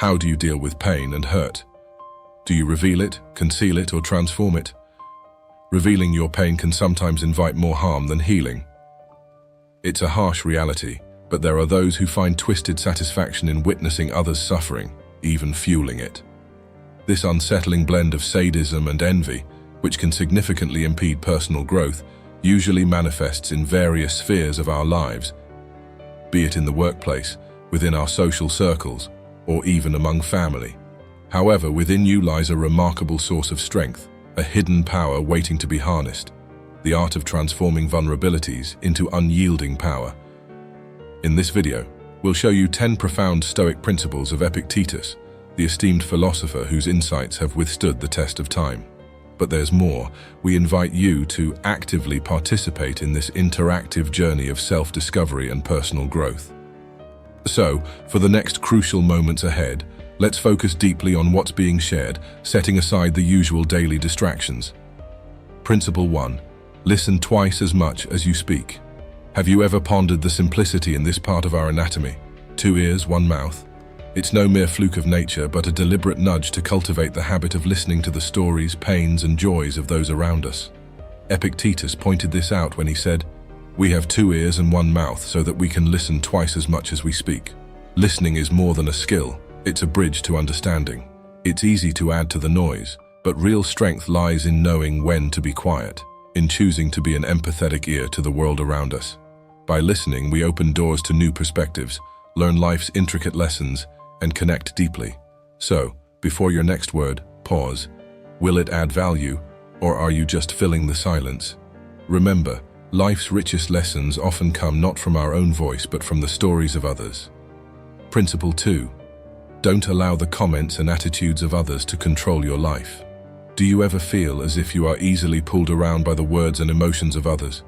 How do you deal with pain and hurt? Do you reveal it, conceal it, or transform it? Revealing your pain can sometimes invite more harm than healing. It's a harsh reality, but there are those who find twisted satisfaction in witnessing others' suffering, even fueling it. This unsettling blend of sadism and envy, which can significantly impede personal growth, usually manifests in various spheres of our lives, be it in the workplace, within our social circles, or even among family. However, within you lies a remarkable source of strength, a hidden power waiting to be harnessed, the art of transforming vulnerabilities into unyielding power. In this video, we'll show you 10 profound Stoic principles of Epictetus, the esteemed philosopher whose insights have withstood the test of time. But there's more. We invite you to actively participate in this interactive journey of self-discovery and personal growth. So, for the next crucial moments ahead, let's focus deeply on what's being shared, setting aside the usual daily distractions. Principle 1. Listen twice as much as you speak. Have you ever pondered the simplicity in this part of our anatomy? 2 ears, 1 mouth. It's no mere fluke of nature, but a deliberate nudge to cultivate the habit of listening to the stories, pains, and joys of those around us. Epictetus pointed this out when he said, "We have 2 ears and 1 mouth so that we can listen twice as much as we speak." Listening is more than a skill, it's a bridge to understanding. It's easy to add to the noise, but real strength lies in knowing when to be quiet, in choosing to be an empathetic ear to the world around us. By listening, we open doors to new perspectives, learn life's intricate lessons, and connect deeply. So, before your next word, pause. Will it add value, or are you just filling the silence? Remember, life's richest lessons often come not from our own voice but from the stories of others. Principle 2. Don't allow the comments and attitudes of others to control your life. Do you ever feel as if you are easily pulled around by the words and emotions of others?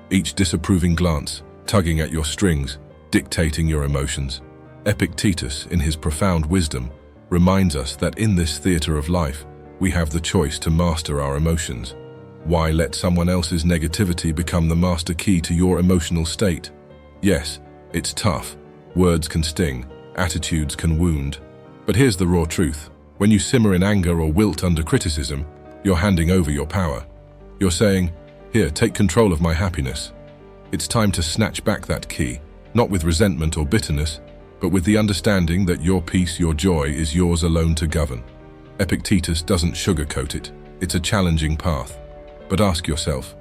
Each disapproving glance, tugging at your strings, dictating your emotions. Epictetus, in his profound wisdom, reminds us that in this theater of life, we have the choice to master our emotions. Why let someone else's negativity become the master key to your emotional state? Yes, it's tough. Words can sting, attitudes can wound. But here's the raw truth. When you simmer in anger or wilt under criticism, you're handing over your power. You're saying, "Here, take control of my happiness." It's time to snatch back that key, not with resentment or bitterness, but with the understanding that your peace, your joy, is yours alone to govern. Epictetus doesn't sugarcoat it. It's a challenging path. But ask yourself,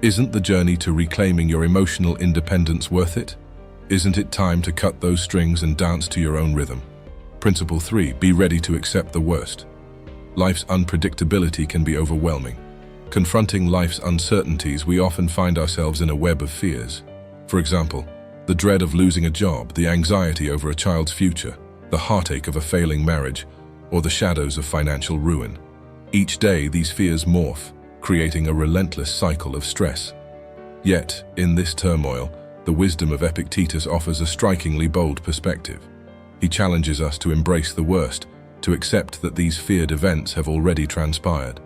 isn't the journey to reclaiming your emotional independence worth it? Isn't it time to cut those strings and dance to your own rhythm? Principle 3. Be ready to accept the worst. Life's unpredictability can be overwhelming. Confronting life's uncertainties, we often find ourselves in a web of fears. For example, the dread of losing a job, the anxiety over a child's future, the heartache of a failing marriage, or the shadows of financial ruin. Each day, these fears morph, creating a relentless cycle of stress. Yet, in this turmoil, the wisdom of Epictetus offers a strikingly bold perspective. He challenges us to embrace the worst, to accept that these feared events have already transpired.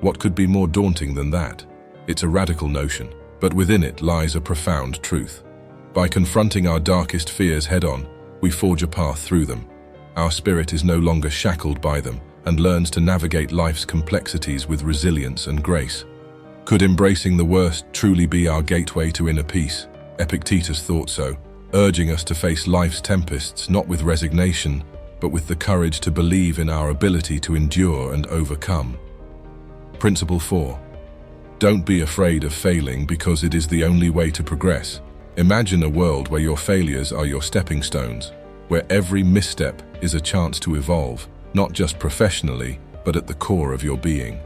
What could be more daunting than that? It's a radical notion, but within it lies a profound truth. By confronting our darkest fears head-on, we forge a path through them. Our spirit is no longer shackled by them and learns to navigate life's complexities with resilience and grace. Could embracing the worst truly be our gateway to inner peace? Epictetus thought so, urging us to face life's tempests not with resignation, but with the courage to believe in our ability to endure and overcome. Principle 4. Don't be afraid of failing because it is the only way to progress. Imagine a world where your failures are your stepping stones, where every misstep is a chance to evolve, not just professionally, but at the core of your being.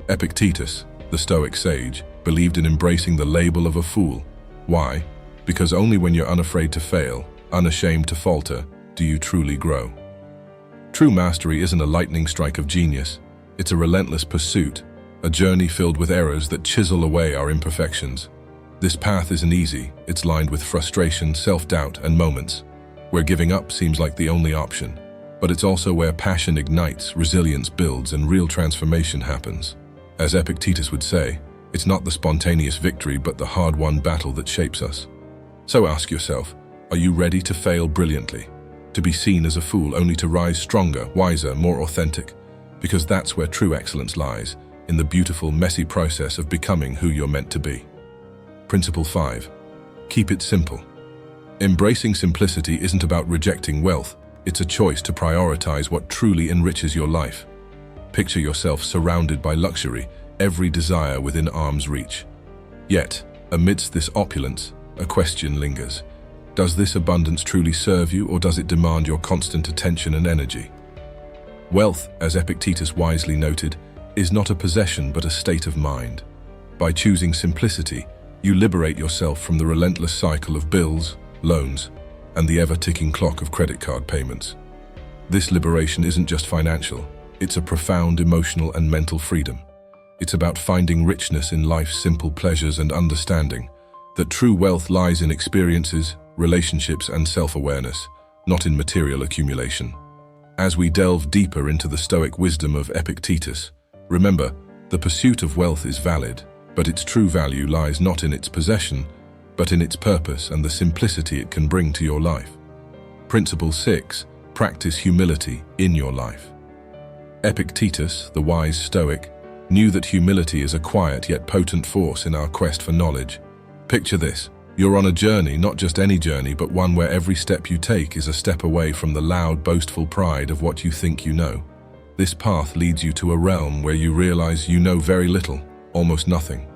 Epictetus, the Stoic sage, believed in embracing the label of a fool. Why? Because only when you're unafraid to fail, unashamed to falter, do you truly grow. True mastery isn't a lightning strike of genius. It's a relentless pursuit, a journey filled with errors that chisel away our imperfections. This path isn't easy. It's lined with frustration, self-doubt, and moments where giving up seems like the only option. But it's also where passion ignites, resilience builds, and real transformation happens. As Epictetus would say, it's not the spontaneous victory but the hard-won battle that shapes us. So ask yourself, are you ready to fail brilliantly? to be seen as a fool only to rise stronger, wiser, more authentic, because that's where true excellence lies, in the beautiful, messy process of becoming who you're meant to be. Principle 5. Keep it simple. Embracing simplicity isn't about rejecting wealth, it's a choice to prioritize what truly enriches your life. Picture yourself surrounded by luxury, every desire within arm's reach. Yet, amidst this opulence, a question lingers. Does this abundance truly serve you, or does it demand your constant attention and energy? Wealth, as Epictetus wisely noted, is not a possession but a state of mind. By choosing simplicity, you liberate yourself from the relentless cycle of bills, loans, and the ever-ticking clock of credit card payments. This liberation isn't just financial, it's a profound emotional and mental freedom. It's about finding richness in life's simple pleasures and understanding that true wealth lies in experiences, relationships, and self-awareness, not in material accumulation. As we delve deeper into the Stoic wisdom of Epictetus, remember, the pursuit of wealth is valid, but its true value lies not in its possession, but in its purpose and the simplicity it can bring to your life. Principle 6. Practice humility in your life. Epictetus, the wise Stoic, knew that humility is a quiet yet potent force in our quest for knowledge. Picture this. You're on a journey, not just any journey, but one where every step you take is a step away from the loud, boastful pride of what you think you know. This path leads you to a realm where you realize you know very little, almost nothing.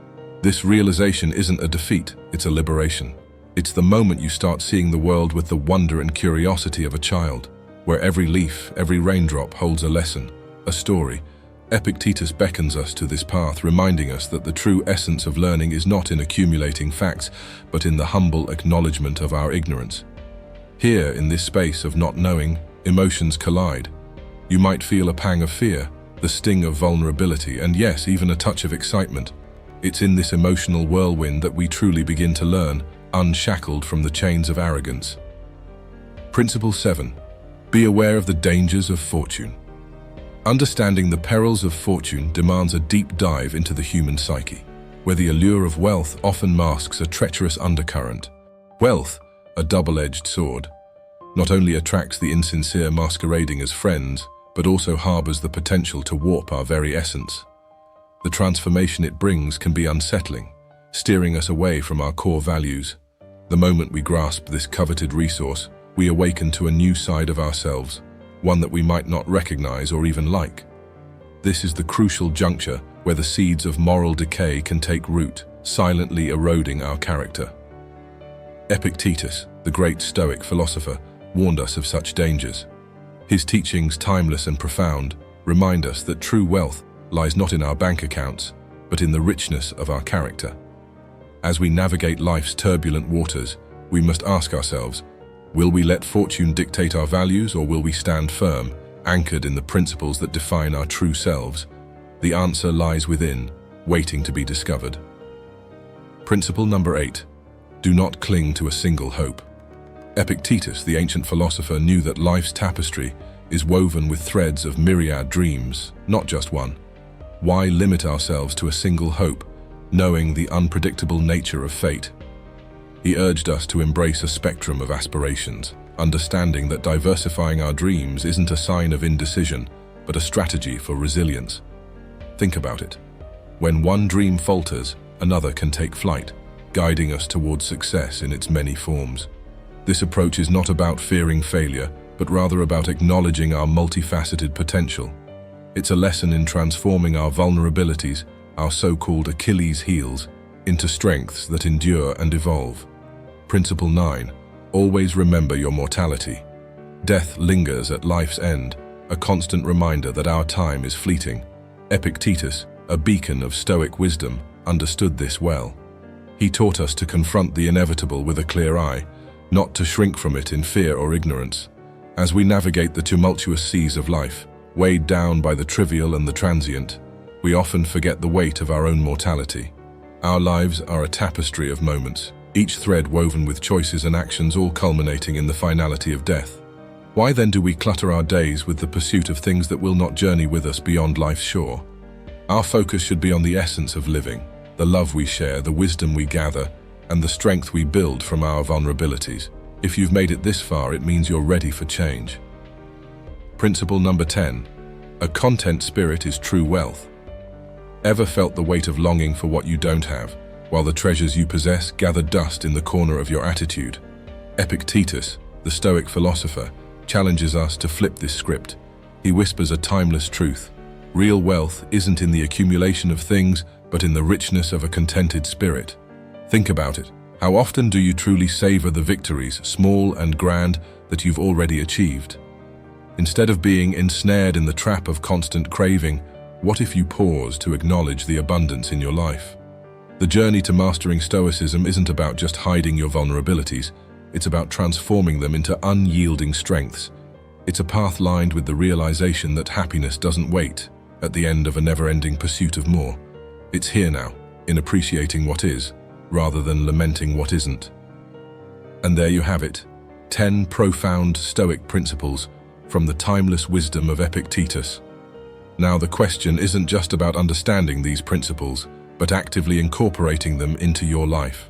This realization isn't a defeat, it's a liberation. It's the moment you start seeing the world with the wonder and curiosity of a child, where every leaf, every raindrop holds a lesson, a story. Epictetus beckons us to this path, reminding us that the true essence of learning is not in accumulating facts, but in the humble acknowledgement of our ignorance. Here, in this space of not knowing, emotions collide. You might feel a pang of fear, the sting of vulnerability, and yes, even a touch of excitement. It's in this emotional whirlwind that we truly begin to learn, unshackled from the chains of arrogance. Principle 7. Be aware of the dangers of fortune. Understanding the perils of fortune demands a deep dive into the human psyche, where the allure of wealth often masks a treacherous undercurrent. Wealth, a double-edged sword, not only attracts the insincere masquerading as friends, but also harbors the potential to warp our very essence. The transformation it brings can be unsettling, steering us away from our core values. The moment we grasp this coveted resource, we awaken to a new side of ourselves, one that we might not recognize or even like. This is the crucial juncture where the seeds of moral decay can take root, silently eroding our character. Epictetus, the great Stoic philosopher, warned us of such dangers. His teachings, timeless and profound, remind us that true wealth lies not in our bank accounts, but in the richness of our character. As we navigate life's turbulent waters, we must ask ourselves, will we let fortune dictate our values, or will we stand firm, anchored in the principles that define our true selves? The answer lies within, waiting to be discovered. Principle number 8. Do not cling to a single hope. Epictetus, the ancient philosopher, knew that life's tapestry is woven with threads of myriad dreams, not just one. Why limit ourselves to a single hope, knowing the unpredictable nature of fate? He urged us to embrace a spectrum of aspirations, understanding that diversifying our dreams isn't a sign of indecision, but a strategy for resilience. Think about it. When one dream falters, another can take flight, guiding us towards success in its many forms. This approach is not about fearing failure, but rather about acknowledging our multifaceted potential. It's a lesson in transforming our vulnerabilities, our so-called Achilles heels, into strengths that endure and evolve. Principle 9. Always remember your mortality. Death lingers at life's end, a constant reminder that our time is fleeting. Epictetus, a beacon of Stoic wisdom, understood this well. He taught us to confront the inevitable with a clear eye, not to shrink from it in fear or ignorance. As we navigate the tumultuous seas of life, weighed down by the trivial and the transient, we often forget the weight of our own mortality. Our lives are a tapestry of moments, each thread woven with choices and actions, all culminating in the finality of death. Why then do we clutter our days with the pursuit of things that will not journey with us beyond life's shore? Our focus should be on the essence of living, the love we share, the wisdom we gather, and the strength we build from our vulnerabilities. If you've made it this far, it means you're ready for change. Principle number 10. A content spirit is true wealth. Ever felt the weight of longing for what you don't have, while the treasures you possess gather dust in the corner of your attitude? Epictetus, the Stoic philosopher, challenges us to flip this script. He whispers a timeless truth. Real wealth isn't in the accumulation of things, but in the richness of a contented spirit. Think about it. How often do you truly savor the victories, small and grand, that you've already achieved? Instead of being ensnared in the trap of constant craving, what if you pause to acknowledge the abundance in your life? The journey to mastering Stoicism isn't about just hiding your vulnerabilities. It's about transforming them into unyielding strengths. It's a path lined with the realization that happiness doesn't wait at the end of a never-ending pursuit of more. It's here now, in appreciating what is, rather than lamenting what isn't. And there you have it, 10 profound Stoic principles from the timeless wisdom of Epictetus. Now the question isn't just about understanding these principles, but actively incorporating them into your life.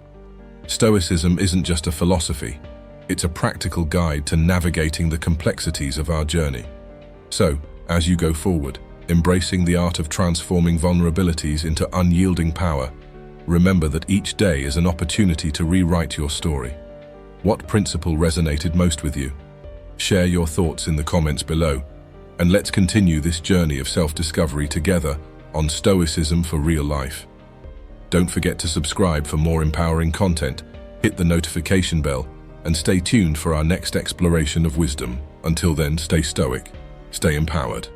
Stoicism isn't just a philosophy, it's a practical guide to navigating the complexities of our journey. So, as you go forward, embracing the art of transforming vulnerabilities into unyielding power, remember that each day is an opportunity to rewrite your story. What principle resonated most with you? Share your thoughts in the comments below, and let's continue this journey of self-discovery together on Stoicism for Real Life. Don't forget to subscribe for more empowering content, hit the notification bell, and stay tuned for our next exploration of wisdom. Until then, stay stoic, stay empowered.